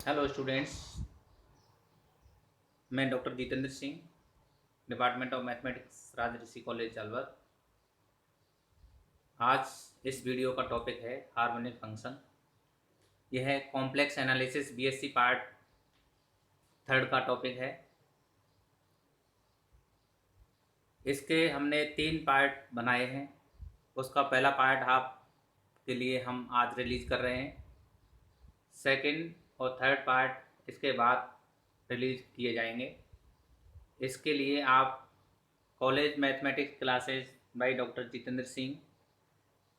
Hello students. मैं doctor Jitendra Singh, department of mathematics, Rajrishi college Alwar. आज इस वीडियो का टॉपिक है हार्मोनिक फंक्शन। यह है complex analysis BSc part third का टॉपिक है। इसके हमने 3 पार्ट बनाए हैं। उसका पहला पार्ट आप के लिए हम आज रिलीज़ कर रहे हैं। सेकंड और थर्ड पार्ट इसके बाद रिलीज़ किए जाएंगे। इसके लिए आप college mathematics classes by doctor Jitendra Singh,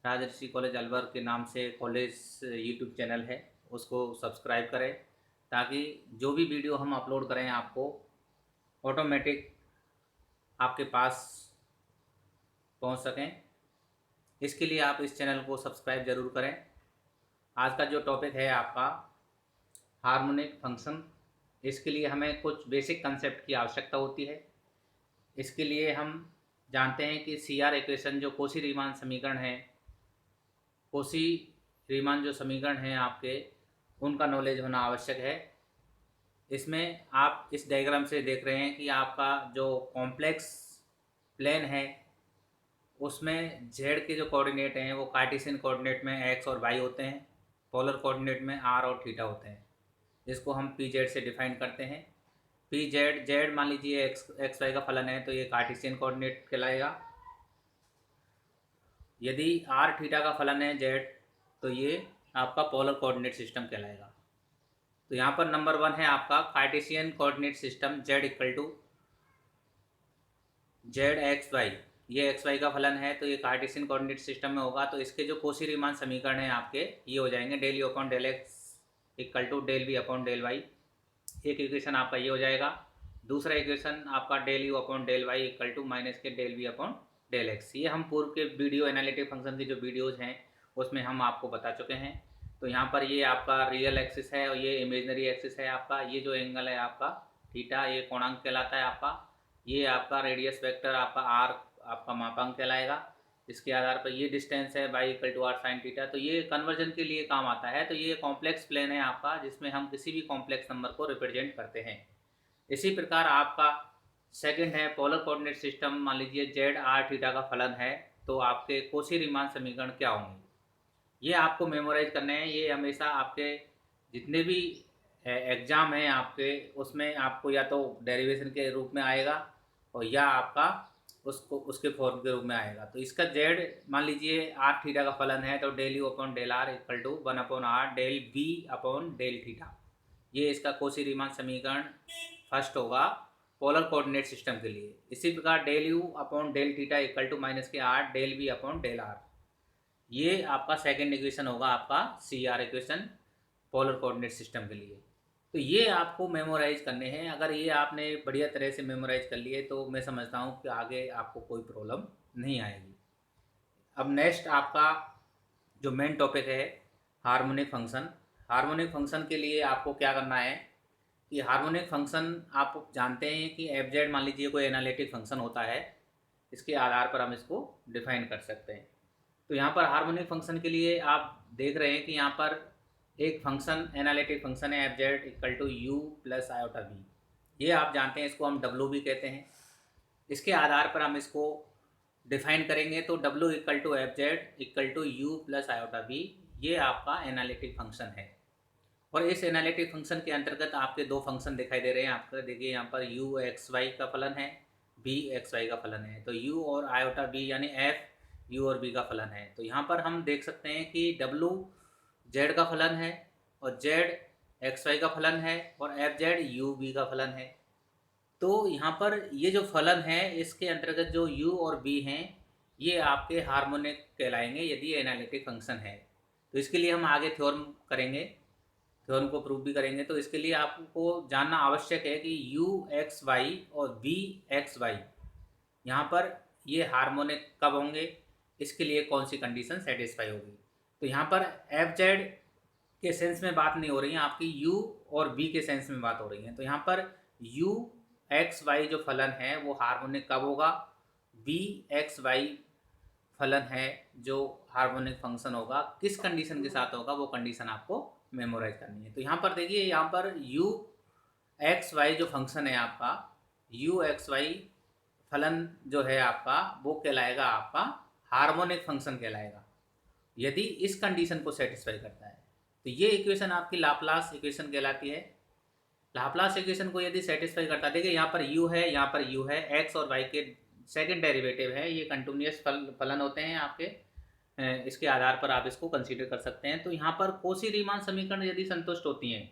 Rajarshi college Alwar के नाम से कॉलेज यूट्यूब चैनल है, उसको सब्सक्राइब करें ताकि जो भी वीडियो हम अपलोड करें आपको ऑटोमेटिक आपके पास पहुंच सकें। इसके लिए आप इस चैनल को सब्सक्राइब ज़रूर करें। आज का जो टॉपिक है आपका हार्मोनिक फंक्शन। इसके लिए हमें कुछ बेसिक कंसेप्ट की आवश्यकता होती है। इसके लिए हम जानते हैं कि सी आर इक्वेशन जो कोशी रीमान समीकरण है, कोशी रीमान जो समीकरण हैं आपके, उनका नॉलेज होना आवश्यक है। इसमें आप इस डायग्राम से देख रहे हैं कि आपका जो कॉम्प्लेक्स प्लेन है उसमें जेड के जो कोऑर्डिनेट हैं वो कार्टेशियन कोऑर्डिनेट में एक्स और वाई होते हैं, पोलर कोऑर्डिनेट में आर और थीटा होते हैं। जिसको हम पी जेड से डिफाइन करते हैं। पी जेड जेड मान लीजिए एक्स वाई का फलन है तो ये कार्टेशियन कोऑर्डिनेट कहलाएगा। यदि आर थीटा का फलन है जेड तो ये आपका पोलर कोऑर्डिनेट सिस्टम कहलाएगा। तो यहाँ पर नंबर 1 है आपका Cartesian coordinate system Z equal to Z X Y. ये एक्स वाई का फलन है तो ये कार्टेशियन कोऑर्डिनेट सिस्टम में होगा। तो इसके जो कोशी रीमान समीकरण है आपके ये हो जाएंगे del you upon del x equal to del v upon del y. एक इक्वेशन आपका ये हो जाएगा। दूसरा इक्वेशन आपका del you upon del Y equal to minus के del v upon del x. ये हम पूर्व के वीडियो एनालिटिक फंक्शन की जो वीडियोज़ हैं उसमें हम आपको बता चुके हैं। तो यहाँ पर ये आपका रियल एक्सिस है और ये इमेजनरी एक्सिस है आपका। ये जो एंगल है आपका थीटा, ये कोणांक कहलाता है आपका। ये आपका रेडियस वेक्टर आपका आर आपका मापांक कहलाएगा। इसके आधार पर ये डिस्टेंस है Y equal to R sine theta. तो ये कन्वर्जन के लिए काम आता है। तो ये कॉम्प्लेक्स प्लेन है आपका जिसमें हम किसी भी कॉम्प्लेक्स नंबर को रिप्रेजेंट करते हैं। इसी प्रकार आपका सेकंड है पोलर कोऑर्डिनेट सिस्टम। मान लीजिए जेड आर थीटा का फलन है तो आपके कोशी रीमान समीकरण क्या होंगे ये आपको मेमोराइज करने हैं। ये हमेशा आपके जितने भी एग्ज़ाम हैं आपके उसमें आपको या तो डेरिवेशन के रूप में आएगा और या आपका उसको उसके फॉर्म के रूप में आएगा। तो इसका जेड मान लीजिए आर थीटा का फलन है तो del you upon del r equal to 1 upon r del B upon del theta. ये इसका कोशी रीमान समीकरण फर्स्ट होगा पोलर कोऑर्डिनेट सिस्टम के लिए। इसी प्रकार del you upon del theta equal to minus के r del B upon del r. ये आपका सेकेंड इक्वेशन होगा आपका C R equation polar coordinate system के लिए। तो ये आपको मेमोराइज करने हैं। अगर ये आपने बढ़िया तरह से मेमोराइज कर लिए तो मैं समझता हूँ कि आगे आपको कोई प्रॉब्लम नहीं आएगी। अब नेक्स्ट आपका जो मेन टॉपिक है हार्मोनिक फंक्शन। हार्मोनिक फंक्शन के लिए आपको क्या करना है कि हार्मोनिक फंक्शन आप जानते हैं कि एफ जेड मान लीजिए कोई एनालिटिक फंक्शन होता है। इसके आधार पर हम इसको डिफाइन कर सकते हैं। तो यहाँ पर हार्मोनिक फंक्शन के लिए आप देख रहे हैं कि यहाँ पर एक फंक्शन एनालिटिक फंक्शन है F Z equal to U plus iota V. ये आप जानते हैं, इसको हम डब्ल्यू भी कहते हैं। इसके आधार पर हम इसको डिफाइन करेंगे तो W equal to F Z equal to U plus iota V. ये आपका एनालिटिक फंक्शन है। और इस एनालिटिक फंक्शन के अंतर्गत आपके दो फंक्शन दिखाई दे रहे हैं आपका। देखिए यहाँ पर यू एक्स वाई का फलन है, बी एक्स वाई का फलन है। तो यू और आयोटा बी यानी एफ यू और बी का फलन है। तो यहाँ पर हम देख सकते हैं कि डब्लू जेड का फलन है और जेड एक्स वाई का फलन है और एफ जेड यू बी का फलन है। तो यहाँ पर ये जो फलन है इसके अंतर्गत जो u और b हैं ये आपके हार्मोनिक कहलाएंगे यदि एनालिटिक फंक्शन है। तो इसके लिए हम आगे थ्योरम करेंगे, थ्योरम को प्रूव भी करेंगे। तो इसके लिए आपको जानना आवश्यक है कि u एक्स वाई और v एक्स वाई यहाँ पर ये हार्मोनिक कब होंगे, इसके लिए कौन सी कंडीशन सेटिस्फाई होगी। तो यहाँ पर एफ जेड के सेंस में बात नहीं हो रही है आपकी, u और v के सेंस में बात हो रही है। तो यहाँ पर u एक्स वाई जो फलन है वो हार्मोनिक कब होगा, v एक्स वाई फलन है जो हार्मोनिक फंक्शन होगा किस कंडीशन के साथ होगा वो कंडीशन आपको मेमोराइज करनी है। तो यहाँ पर देखिए, यहाँ पर यू एक्स वाई जो फंक्शन है आपका, यू एक्स वाई फलन जो है आपका, वो कहलाएगा आपका हार्मोनिक फंक्शन कहलाएगा, यदि इस कंडीशन को सेटिस्फाई करता है। तो ये इक्वेशन आपकी लाप्लास इक्वेशन कहलाती है। लाप्लास इक्वेशन को यदि सेटिस्फाई करता है, देखिए यहाँ पर u है, यहाँ पर u है, x और y के सेकंड डेरिवेटिव है, ये कंटिन्यूस फलन होते हैं आपके, इसके आधार पर आप इसको कंसीडर कर सकते हैं। तो यहाँ पर कोशी रीमान समीकरण यदि संतुष्ट होती हैं,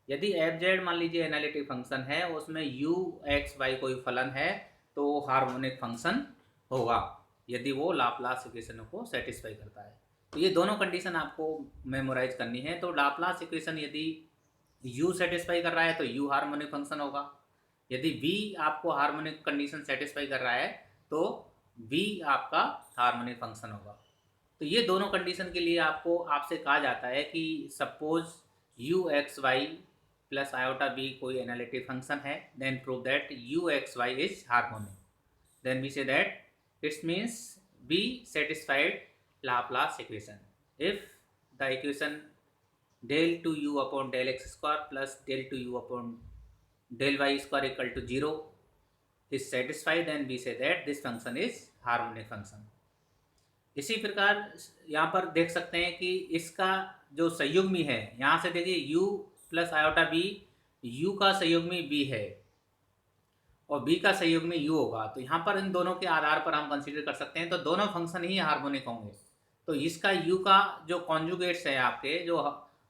यदि एफ जेड मान लीजिए एनालिटिक फंक्शन है, उसमें यू एक्स वाई कोई फलन है, तो हार्मोनिक फंक्शन होगा, यदि वो लाप्लास इक्वेशन को सेटिस्फाई करता है। तो ये दोनों कंडीशन आपको मेमोराइज करनी है। तो लाप्लास इक्वेशन यदि u सेटिस्फाई कर रहा है तो u हार्मोनिक फंक्शन होगा, यदि v आपको हार्मोनिक कंडीशन सेटिस्फाई कर रहा है तो v आपका हार्मोनिक फंक्शन होगा। तो ये दोनों कंडीशन के लिए आपको आपसे कहा जाता है कि suppose u X Y plus iota b कोई एनालिटिक फंक्शन है, then prove that u X Y is harmonic, then we say that it's means v satisfied Laplace equation if the equation del 2u upon del x square plus del 2u upon del y square equal to 0 is satisfied, then we say that this function is harmonic function। इसी प्रकार यहाँ पर देख सकते हैं कि इसका जो संयुग्मी है, यहाँ से देखिए u plus iota b, u का संयुग्मी b है और b का संयुग्मी u होगा। तो यहाँ पर इन दोनों के आधार पर हम कंसीडर कर सकते हैं, तो दोनों फंक्शन ही हार्मोनिक होंगे। तो इसका u का जो कॉन्जुगेट्स है आपके, जो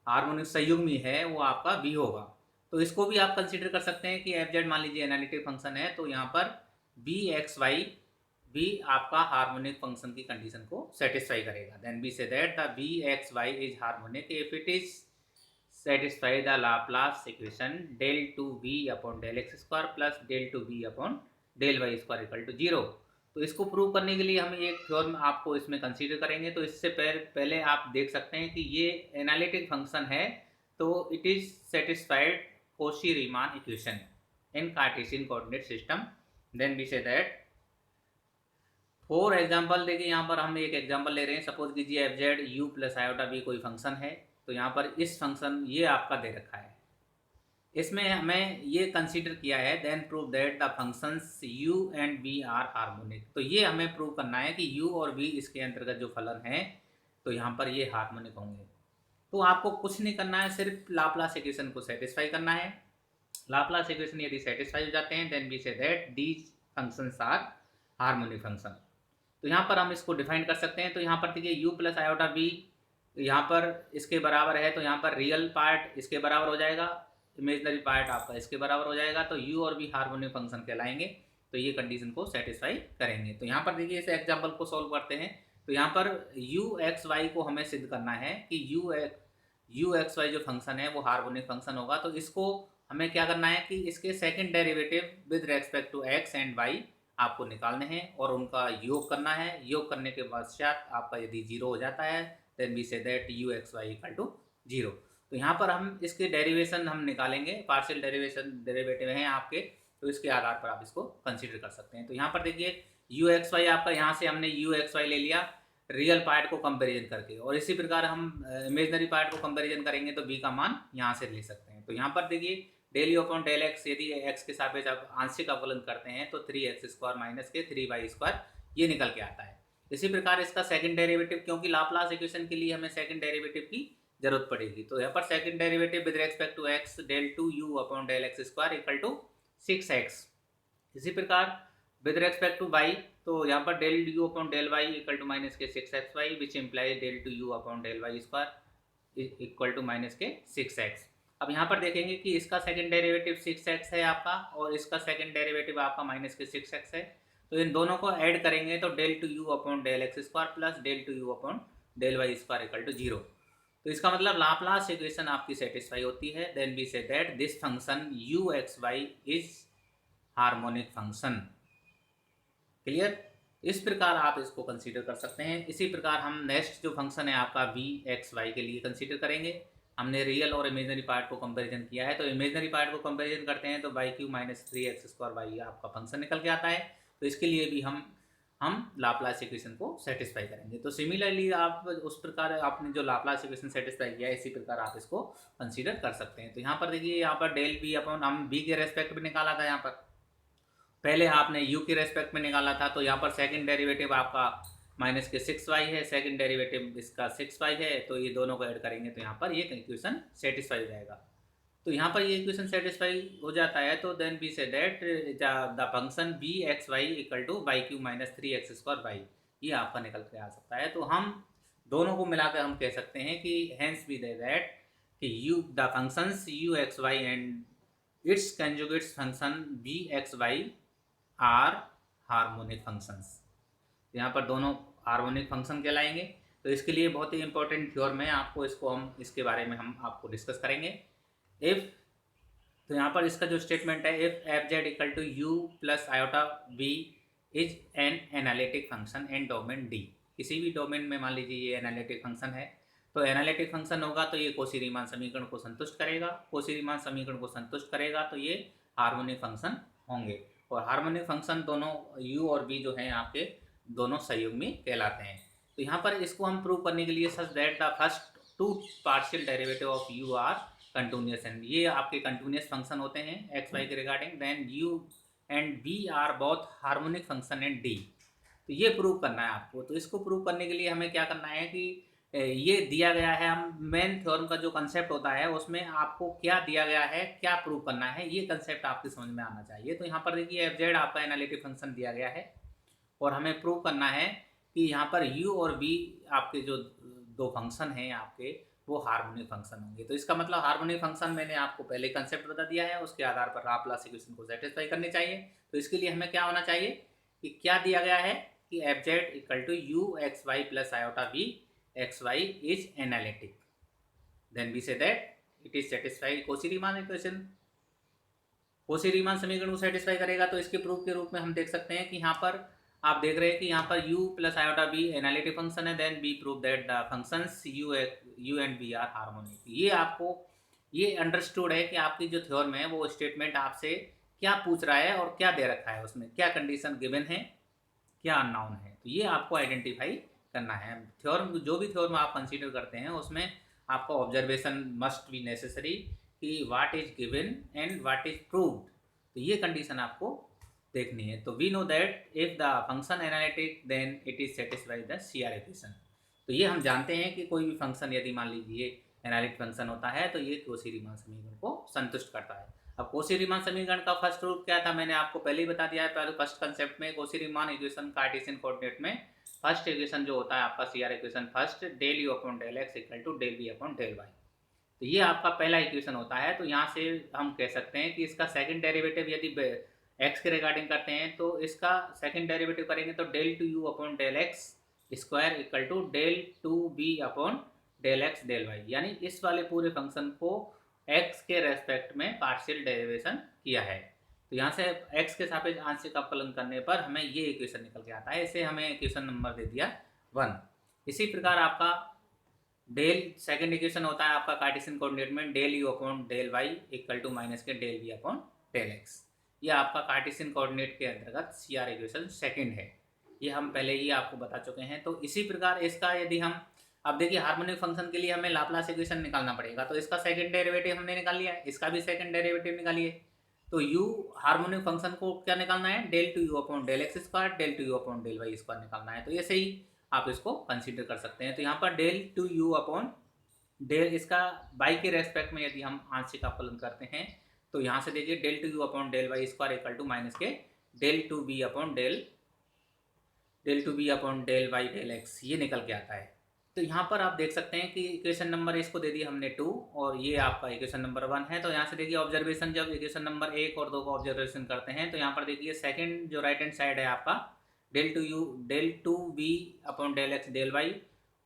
हार्मोनिक संयुग्मी है, वो आपका b होगा। तो इसको भी आप कंसीडर कर सकते हैं कि एफ जेड मान लीजिए एनालिटिक फंक्शन है, तो यहाँ पर b एक्स वाई भी आपका हार्मोनिक फंक्शन की कंडीशन को सेटिस्फाई करेगा। Then we say that the b X Y is harmonic if it is satisfy the Laplace equation del 2v upon del x square plus del 2v upon del y square equal to 0। तो इसको prove करने के लिए हम एक theorem आपको इसमें consider करेंगे। तो इससे पहले आप देख सकते हैं कि ये एनालिटिक फंक्शन है, तो it is satisfied Cauchy Riemann equation in Cartesian coordinate system. Then we say that for example, देखिए यहाँ पर हम एक एग्जाम्पल ले रहे हैं। सपोज कीजिए F Z U plus iota V कोई फंक्शन है, तो यहाँ पर इस फंक्शन ये आपका दे रखा है, इसमें हमें ये कंसीडर किया है then prove that the functions u and v are harmonic. तो ये हमें प्रूव करना है कि u और v इसके अंतर्गत जो फलन है, तो यहाँ पर ये हार्मोनिक होंगे। तो आपको कुछ नहीं करना है, सिर्फ लाप्लास इक्वेशन को सेटिस्फाई करना है। लाप्लास इक्वेशन यदि सेटिस्फाई हो जाते हैं, then we say that these functions are harmonic function. तो यहाँ पर हम इसको डिफाइन कर सकते हैं। तो यहाँ पर देखिए u प्लस आयोटा b यहाँ पर इसके बराबर है, तो यहाँ पर रियल पार्ट इसके बराबर हो जाएगा, इमेजनरी पार्ट आपका इसके बराबर हो जाएगा, तो u और v हार्मोनिक फंक्शन कहलाएंगे। तो ये कंडीशन को सेटिस्फाई करेंगे। तो यहाँ पर देखिए इस एग्जांपल को सॉल्व करते हैं। तो यहाँ पर u एक्स वाई को हमें सिद्ध करना है कि u एक्स वाई जो फंक्शन है वो हार्मोनिक फंक्शन होगा। तो इसको हमें क्या करना है कि इसके second derivative with respect to x and y आपको निकालने हैं और उनका योग करना है। योग करने के पश्चात आपका यदि 0 हो जाता है, then we say that u X Y equal to 0। तो यहाँ पर हम इसके डेरिवेशन हम निकालेंगे, पार्शियल डेरिवेटिव हैं आपके, तो इसके आधार पर आप इसको कंसीडर कर सकते हैं। तो यहाँ पर देखिए u एक्स वाई आपका, यहाँ से हमने u एक्स वाई ले लिया रियल पार्ट को कंपैरिजन करके, और इसी प्रकार हम इमेजनरी पार्ट को कंपैरिजन करेंगे तो b का मान यहाँ से ले सकते हैं। तो यहाँ पर देखिए del you upon del X, यदि x के सापेक्ष आप आंशिक अवकलन करते हैं तो 3x स्क्वायर माइनस के 3y स्क्वायर ये निकल के आता है। इसी प्रकार इसका सेकंड डेरिवेटिव, क्योंकि लाप्लास इक्वेशन के लिए हमें सेकंड डेरिवेटिव की जरूरत पड़ेगी, तो यहाँ पर second derivative with respect to x del 2u upon del X square equal to 6x। इसी प्रकार विद रेस्पेक्ट टू y, तो यहाँ पर del u upon del y equal to minus के 6xy which implies del 2u upon del y square equal to minus के 6x। अब यहाँ पर देखेंगे कि इसका सेकंड डेरिवेटिव 6x है आपका और इसका सेकंड डेरिवेटिव आपका माइनस के 6x है। तो इन दोनों को ऐड करेंगे तो del 2u upon del X square plus del 2u upon del Y square equal to 0। तो इसका मतलब लाप्लास इक्वेशन आपकी सेटिस्फाई होती है। Then we say that this function u X Y is harmonic function. Clear? इस प्रकार आप इसको कंसीडर कर सकते हैं। इसी प्रकार हम नेक्स्ट जो फंक्शन है आपका v एक्स वाई के लिए कंसीडर करेंगे। हमने रियल और इमेजनरी पार्ट को कंपैरिजन किया है, तो इमेजनरी पार्ट को कंपैरिजन करते हैं तो y³ minus 3x square Y आपका फंक्शन निकल के आता है। तो इसके लिए भी हम हम लाप्लास इक्वेशन को सेटिस्फाई करेंगे। तो सिमिलरली आप उस प्रकार आपने जो लाप्लास इक्वेशन सेटिस्फाई किया है इसी प्रकार आप इसको कंसीडर कर सकते हैं। तो यहाँ पर देखिए, यहाँ पर डेल बी अपॉन हम बी के रेस्पेक्ट में निकाला था, यहाँ पर पहले आपने यू के रेस्पेक्ट में निकाला था, तो यहाँ पर सेकंड डेरिवेटिव आपका माइनस के 6y है, सेकंड डेरिवेटिव इसका 6y है, तो ये दोनों को ऐड करेंगे तो यहाँ पर ये इक्वेशन सेटिस्फाई हो जाएगा। तो यहाँ पर ये इक्वेशन सेटिस्फाई हो जाता है, तो then we say that the function V X Y equal to Y cube minus 3x² ये आपका निकल के आ सकता है। तो हम दोनों को मिलाकर हम कह सकते हैं कि हेंस वी दे दैट कि U the functions U X Y and its conjugates function V X Y are harmonic functions. यहाँ पर दोनों हार्मोनिक फंक्शन कहलाएंगे। तो इसके लिए बहुत ही इंपॉर्टेंट थ्योरम है, आपको इसको हम इसके बारे में हम आपको डिस्कस करेंगे। इफ़ तो यहाँ पर इसका जो स्टेटमेंट है, if F Z equal to U plus iota V is an analytic function in domain D, किसी भी डोमेन में मान लीजिए ये एनालिटिक फंक्शन है, तो एनालिटिक फंक्शन होगा तो ये कोशी रीमान समीकरण को संतुष्ट करेगा, कोशी रीमान समीकरण को संतुष्ट करेगा तो ये हार्मोनिक फंक्शन होंगे। और हार्मोनिक फंक्शन दोनों u और v जो हैं आपके दोनों संयुग्मी कहलाते हैं। तो यहाँ पर इसको हम प्रूव करने के लिए such that the first two partial derivative of u are continuous, and ये आपके कंटिन्यूस फंक्शन होते हैं एक्स वाई के regarding, then u and v are both harmonic function in d। तो ये प्रूव करना है आपको। तो इसको प्रूव करने के लिए हमें क्या करना है कि ये दिया गया है, हम मेन थ्योरम का जो कंसेप्ट होता है उसमें आपको क्या दिया गया है, क्या प्रूव करना है, ये कंसेप्ट आपके समझ में आना चाहिए। तो यहाँ पर देखिए एफ जेड आपका एनालिटिक फंक्शन दिया गया है और हमें प्रूव करना है कि यहाँ पर u और v आपके जो दो फंक्शन हैं आपके वो हार्मोनिक फंक्शन होंगे। तो इसका मतलब हार्मोनिक फंक्शन मैंने आपको पहले कंसेप्ट बता दिया है, उसके आधार पर लाप्लास इक्वेशन को सेटिस्फाई करनी चाहिए। तो इसके लिए हमें क्या होना चाहिए कि क्या दिया गया है कि F Z equal to U X Y plus iota v xy is analytic, then we say that it is satisfy Cauchy-Riemann equation। Cauchy-Riemann समीकरण को सेटिस्फाई करेगा। तो इसके प्रूफ के रूप में हम देख सकते हैं कि यहाँ पर आप देख रहे हैं कि यहाँ पर u plus iota b analytic function है, then we prove that the functions u and v are harmonic। ये आपको ये अंडरस्टूड है कि आपकी जो थ्योरम है वो स्टेटमेंट आपसे क्या पूछ रहा है और क्या दे रखा है, उसमें क्या कंडीशन गिवन है, क्या अननोन है। तो ये आपको आइडेंटिफाई करना है। थ्योरम जो भी थ्योरम आप कंसीडर करते हैं उसमें आपका ऑब्जर्वेशन मस्ट बी नेसेसरी कि what is given and what is proved. तो ये कंडीशन आपको देखनी है। तो we know that if the function analytic then it is satisfy the CR equation. तो ये हम जानते हैं कि कोई भी फंक्शन यदि मान लीजिए एनालिटिक फंक्शन होता है तो ये कौशी-रीमान समीकरण को संतुष्ट करता है। अब कौशी-रीमान समीकरण का फर्स्ट रूल क्या था, मैंने आपको पहले ही बता दिया है। पहले फर्स्ट कंसेप्ट में कौशी-रीमान इक्वेशन कार्टेशियन कोऑर्डिनेट में फर्स्ट इक्वेशन जो होता है आपका CR equation first del you upon del x equal to del B upon del Y, तो ये आपका पहला इक्वेशन होता है। तो यहाँ से हम कह सकते हैं कि इसका सेकंड डेरिवेटिव यदि एक्स के रिगार्डिंग करते हैं तो इसका सेकंड डेरिवेटिव करेंगे तो del two you upon del X square equal to del two B upon del x del Y, यानी इस वाले पूरे फंक्शन को एक्स के रेस्पेक्ट में पार्शियल डेरिवेशन किया है। तो यहाँ से x के सापेक्ष आंशिक अवकलन करने पर हमें ये इक्वेशन निकल के आता है। इसे हमें इक्वेशन नंबर दे दिया 1। इसी प्रकार आपका डेल सेकंड इक्वेशन होता है आपका कार्टेशियन कोऑर्डिनेट में del you upon del Y equal to minus के del v upon del x. ये आपका कार्टेशियन कोऑर्डिनेट के अंतर्गत CR इक्वेशन सेकंड है, ये हम पहले ही आपको बता चुके हैं। तो इसी प्रकार इसका यदि हम अब देखिए हार्मोनिक फंक्शन के लिए हमें लाप्लास इक्वेशन निकालना पड़ेगा। तो इसका सेकंड डेरिवेटिव हमने निकाल लिया है, इसका भी सेकंड डेरिवेटिव निकालिए। तो u हार्मोनिक फंक्शन को क्या निकालना है, del two you upon del X square del two you upon del Y square निकालना है। तो ऐसे ही आप इसको कंसीडर कर सकते हैं। तो यहाँ पर del two you upon del इसका वाई के रेस्पेक्ट में यदि हम आंशिक अवकलन करते हैं तो यहाँ से देखिए del two you upon del Y square equal to minus के del two B upon del Y del x, ये निकल के आता है। तो यहाँ पर आप देख सकते हैं कि इक्वेशन नंबर इसको दे दिया हमने 2 और ये आपका इक्वेशन नंबर 1 है। तो यहाँ से देखिए ऑब्जर्वेशन जब इक्वेशन नंबर 1 और 2 का ऑब्जर्वेशन करते हैं तो यहाँ पर देखिए सेकंड जो राइट हैंड साइड है आपका del two B upon del x del y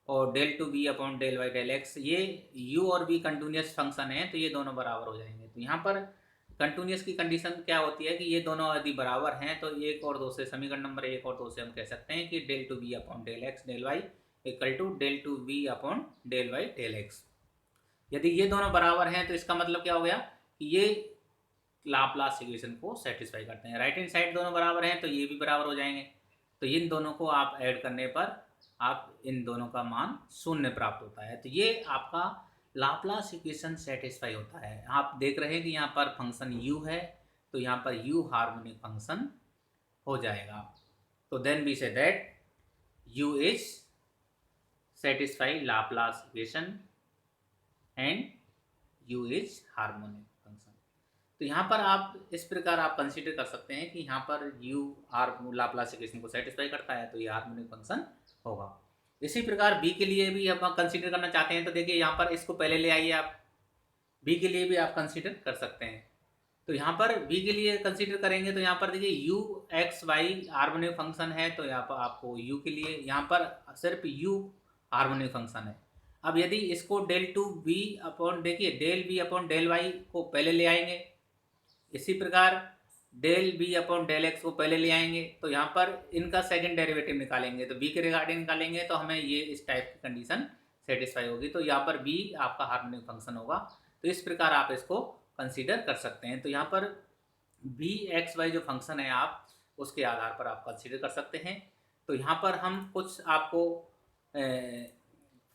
और del two B upon del Y del x, ये u और v कंटिन्यूस फंक्शन है तो ये दोनों बराबर हो जाएंगे। तो यहाँ पर कंटिन्यूस की कंडीशन क्या होती है कि ये दोनों यदि बराबर हैं तो 1 और 2 से समीकरण नंबर 1 और 2 से हम कह सकते हैं कि del two B upon del x del Y equal to del two V upon del Y del X. यदि ये दोनों बराबर हैं तो इसका मतलब क्या हो गया कि ये लाप्लास इक्वेशन को सेटिस्फाई करते हैं। राइट हैंड साइड दोनों बराबर हैं तो ये भी बराबर हो जाएंगे। तो इन दोनों को आप ऐड करने पर आप इन दोनों का मान 0 प्राप्त होता है। तो ये आपका लाप्लास इक्वेशन सेटिस्फाई होता है। आप देख रहे हैं कि यहाँ पर फंक्शन u है, तो यहाँ पर u हार्मोनिक फंक्शन हो जाएगा। तो then we say that u is satisfy Laplace equation and u is harmonic function. तो यहाँ पर आप इस प्रकार आप कंसीडर कर सकते हैं कि यहाँ पर u लाप्लास इक्वेशन को सेटिस्फाई करता है, तो ये हार्मोनिक फंक्शन होगा। इसी प्रकार b के लिए भी हम कंसीडर करना चाहते हैं, तो देखिए यहाँ पर इसको पहले ले आइए आप, b के लिए भी आप कंसीडर कर सकते हैं। तो यहाँ पर b के लिए कंसीडर करेंगे तो यहाँ पर देखिए u x y harmonic function है, तो यहाँ पर आपको u के लिए यहाँ पर सिर्फ u हार्मोनिक फंक्शन है। अब यदि इसको डेल टू बी अपॉन, देखिए del B upon del Y को पहले ले आएंगे, इसी प्रकार del B upon del X को पहले ले आएंगे, तो यहाँ पर इनका सेकंड डेरिवेटिव निकालेंगे, तो बी के रिगार्डिंग निकालेंगे तो हमें ये इस टाइप की कंडीशन सेटिस्फाई होगी, तो यहाँ पर बी आपका हार्मोनिक फंक्शन होगा। तो इस प्रकार आप इसको कंसीडर कर सकते हैं। तो यहाँ पर बी एक्स वाई जो फंक्शन है आप उसके आधार पर आप कंसीडर कर सकते हैं। तो यहाँ पर हम कुछ आपको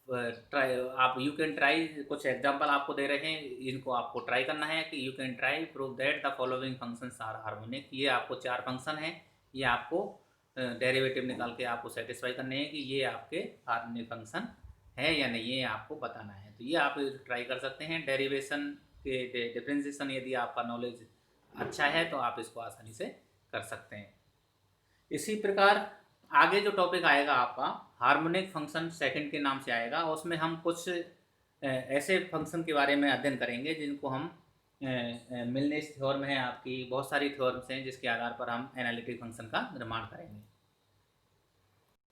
आप यू कैन ट्राई कुछ एग्जांपल आपको दे रहे हैं, इनको आपको ट्राई करना है कि you can try prove that the following functions are harmonic. ये आपको 4 फंक्शन हैं, ये आपको डेरिवेटिव निकाल के आपको सेटिस्फाई करने हैं कि ये आपके हार्मोनिक फंक्शन है या नहीं, ये आपको बताना है। तो ये आप ट्राई कर सकते हैं। डेरिवेशन के डिफ्रेंसिएशन यदि आपका नॉलेज अच्छा है तो आप इसको आसानी से कर सकते हैं। इसी प्रकार आगे जो टॉपिक आएगा आपका हार्मोनिक फंक्शन सेकंड के नाम से आएगा, उसमें हम कुछ ऐसे फंक्शन के बारे में अध्ययन करेंगे जिनको हम मिलनेस थ्योरम है, आपकी बहुत सारी थ्योरम्स हैं जिसके आधार पर हम एनालिटिक फंक्शन का निर्माण करेंगे।